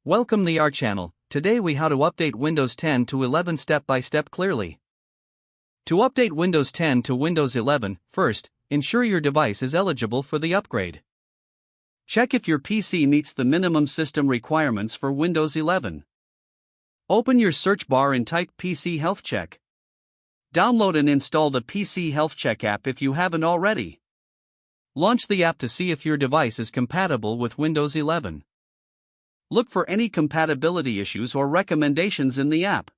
Welcome to our channel. Today we how to update Windows 10 to 11 step by step clearly. To update Windows 10 to Windows 11, first, ensure your device is eligible for the upgrade. Check if your PC meets the minimum system requirements for Windows 11. Open your search bar and type PC Health Check. Download and install the PC Health Check app if you haven't already. Launch the app to see if your device is compatible with Windows 11. Look for any compatibility issues or recommendations in the app.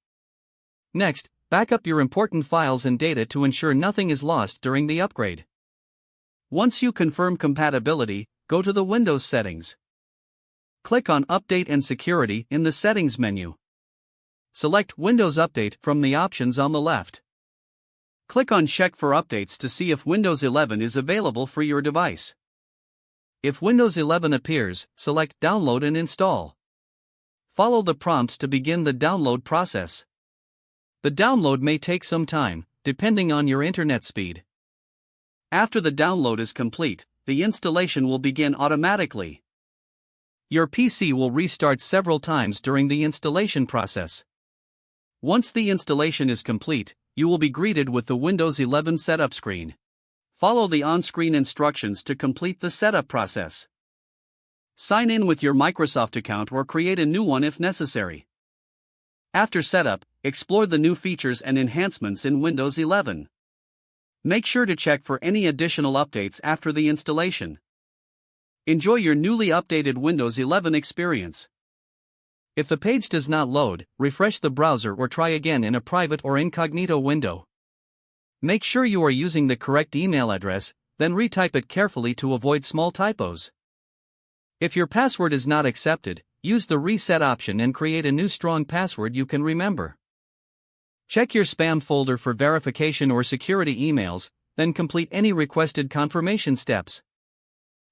Next, back up your important files and data to ensure nothing is lost during the upgrade. Once you confirm compatibility, go to the Windows settings. Click on Update and Security in the Settings menu. Select Windows Update from the options on the left. Click on Check for updates to see if Windows 11 is available for your device. If Windows 11 appears, select Download and Install. Follow the prompts to begin the download process. The download may take some time, depending on your internet speed. After the download is complete, the installation will begin automatically. Your PC will restart several times during the installation process. Once the installation is complete, you will be greeted with the Windows 11 setup screen. Follow the on-screen instructions to complete the setup process. Sign in with your Microsoft account or create a new one if necessary. After setup, explore the new features and enhancements in Windows 11. Make sure to check for any additional updates after the installation. Enjoy your newly updated Windows 11 experience. If the page does not load, refresh the browser or try again in a private or incognito window. Make sure you are using the correct email address, then retype it carefully to avoid small typos. If your password is not accepted, use the reset option and create a new strong password you can remember. Check your spam folder for verification or security emails, then complete any requested confirmation steps.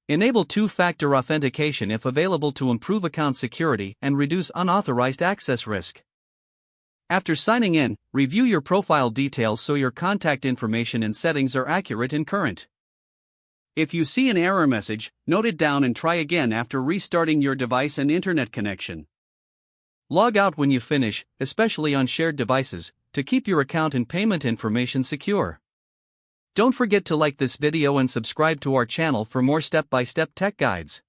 Enable two-factor authentication if available to improve account security and reduce unauthorized access risk. After signing in, review your profile details so your contact information and settings are accurate and current. If you see an error message, note it down and try again after restarting your device and internet connection. Log out when you finish, especially on shared devices, to keep your account and payment information secure. Don't forget to like this video and subscribe to our channel for more step-by-step tech guides.